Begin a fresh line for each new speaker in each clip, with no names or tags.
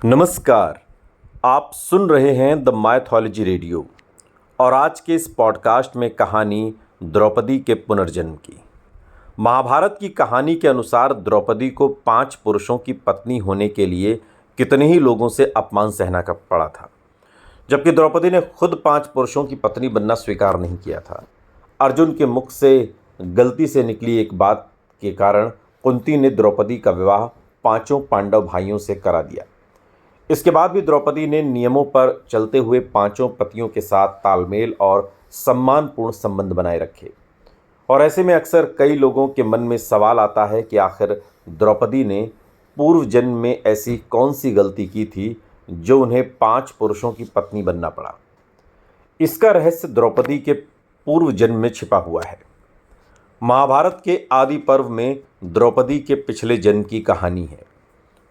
नमस्कार। आप सुन रहे हैं द माइथोलॉजी रेडियो और आज के इस पॉडकास्ट में कहानी द्रौपदी के पुनर्जन्म की। महाभारत की कहानी के अनुसार द्रौपदी को 5 पुरुषों की पत्नी होने के लिए कितने ही लोगों से अपमान सहना का पड़ा था, जबकि द्रौपदी ने खुद 5 पुरुषों की पत्नी बनना स्वीकार नहीं किया था। अर्जुन के मुख से गलती से निकली एक बात के कारण कुंती ने द्रौपदी का विवाह 5 पांडव भाइयों से करा दिया। इसके बाद भी द्रौपदी ने नियमों पर चलते हुए 5 पतियों के साथ तालमेल और सम्मानपूर्ण संबंध बनाए रखे। और ऐसे में अक्सर कई लोगों के मन में सवाल आता है कि आखिर द्रौपदी ने पूर्व जन्म में ऐसी कौन सी गलती की थी जो उन्हें 5 पुरुषों की पत्नी बनना पड़ा। इसका रहस्य द्रौपदी के पूर्व जन्म में छिपा हुआ है। महाभारत के आदि पर्व में द्रौपदी के पिछले जन्म की कहानी है।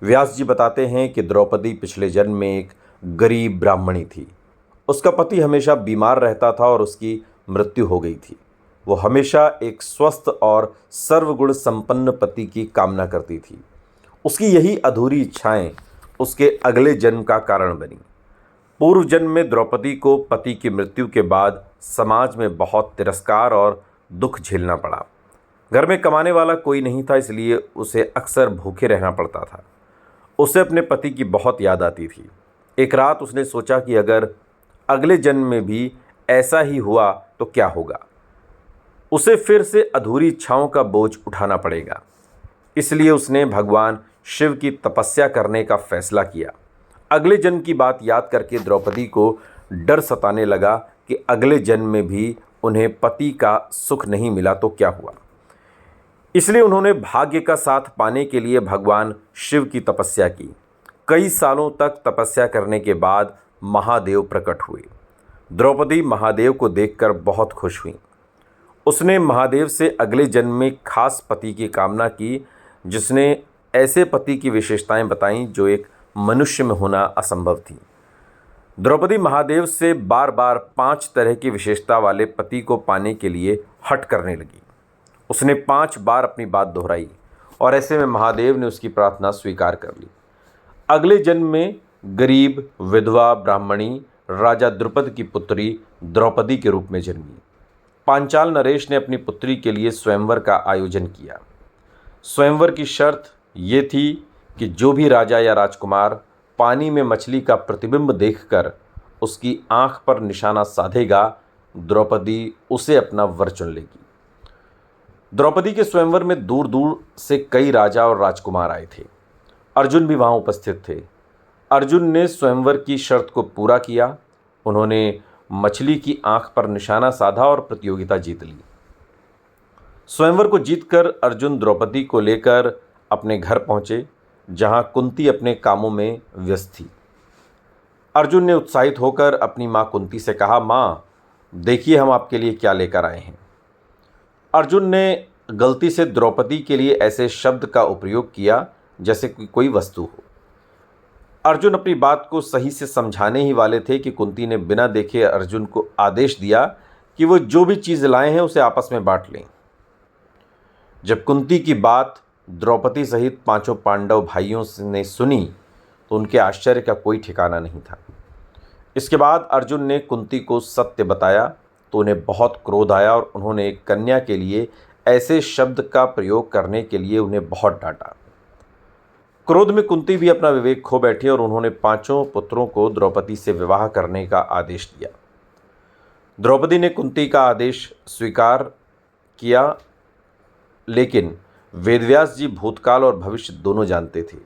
व्यास जी बताते हैं कि द्रौपदी पिछले जन्म में एक गरीब ब्राह्मणी थी। उसका पति हमेशा बीमार रहता था और उसकी मृत्यु हो गई थी। वो हमेशा एक स्वस्थ और सर्वगुण संपन्न पति की कामना करती थी। उसकी यही अधूरी इच्छाएं उसके अगले जन्म का कारण बनी। पूर्व जन्म में द्रौपदी को पति की मृत्यु के बाद समाज में बहुत तिरस्कार और दुख झेलना पड़ा। घर में कमाने वाला कोई नहीं था, इसलिए उसे अक्सर भूखे रहना पड़ता था। उसे अपने पति की बहुत याद आती थी। एक रात उसने सोचा कि अगर अगले जन्म में भी ऐसा ही हुआ तो क्या होगा। उसे फिर से अधूरी इच्छाओं का बोझ उठाना पड़ेगा। इसलिए उसने भगवान शिव की तपस्या करने का फैसला किया। अगले जन्म की बात याद करके द्रौपदी को डर सताने लगा कि अगले जन्म में भी उन्हें पति का सुख नहीं मिला तो क्या हुआ। इसलिए उन्होंने भाग्य का साथ पाने के लिए भगवान शिव की तपस्या की। कई सालों तक तपस्या करने के बाद महादेव प्रकट हुए। द्रौपदी महादेव को देखकर बहुत खुश हुई। उसने महादेव से अगले जन्म में खास पति की कामना की, जिसने ऐसे पति की विशेषताएं बताईं जो एक मनुष्य में होना असंभव थी। द्रौपदी महादेव से बार बार 5 तरह की विशेषता वाले पति को पाने के लिए हठ करने लगी। उसने 5 बार अपनी बात दोहराई और ऐसे में महादेव ने उसकी प्रार्थना स्वीकार कर ली। अगले जन्म में गरीब विधवा ब्राह्मणी राजा द्रुपद की पुत्री द्रौपदी के रूप में जन्मी। पांचाल नरेश ने अपनी पुत्री के लिए स्वयंवर का आयोजन किया। स्वयंवर की शर्त ये थी कि जो भी राजा या राजकुमार पानी में मछली का प्रतिबिंब देखकर उसकी आंख पर निशाना साधेगा, द्रौपदी उसे अपना वर चुन लेगी। द्रौपदी के स्वयंवर में दूर दूर से कई राजा और राजकुमार आए थे। अर्जुन भी वहां उपस्थित थे। अर्जुन ने स्वयंवर की शर्त को पूरा किया। उन्होंने मछली की आंख पर निशाना साधा और प्रतियोगिता जीत ली। स्वयंवर को जीतकर अर्जुन द्रौपदी को लेकर अपने घर पहुंचे, जहां कुंती अपने कामों में व्यस्त थी। अर्जुन ने उत्साहित होकर अपनी मां कुंती से कहा, मां, देखिए हम आपके लिए क्या लेकर आए हैं। अर्जुन ने गलती से द्रौपदी के लिए ऐसे शब्द का उपयोग किया जैसे कि कोई वस्तु हो। अर्जुन अपनी बात को सही से समझाने ही वाले थे कि कुंती ने बिना देखे अर्जुन को आदेश दिया कि वो जो भी चीज़ लाए हैं उसे आपस में बांट लें। जब कुंती की बात द्रौपदी सहित 5 पांडव भाइयों ने सुनी तो उनके आश्चर्य का कोई ठिकाना नहीं था। इसके बाद अर्जुन ने कुंती को सत्य बताया तो उन्हें बहुत क्रोध आया और उन्होंने एक कन्या के लिए ऐसे शब्द का प्रयोग करने के लिए उन्हें बहुत डांटा। क्रोध में कुंती भी अपना विवेक खो बैठी और उन्होंने 5 पुत्रों को द्रौपदी से विवाह करने का आदेश दिया। द्रौपदी ने कुंती का आदेश स्वीकार किया, लेकिन वेदव्यास जी भूतकाल और भविष्य दोनों जानते थे।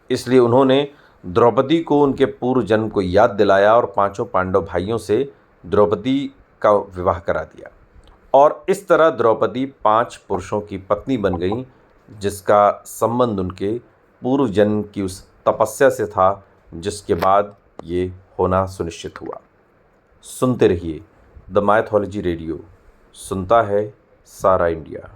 इसलिए उन्होंने द्रौपदी को उनके पूर्व जन्म को याद दिलाया और 5 पांडव भाइयों से द्रौपदी का विवाह करा दिया। और इस तरह द्रौपदी 5 पुरुषों की पत्नी बन गई, जिसका संबंध उनके पूर्व जन्म की उस तपस्या से था जिसके बाद ये होना सुनिश्चित हुआ। सुनते रहिए द माइथोलॉजी रेडियो, सुनता है सारा इंडिया।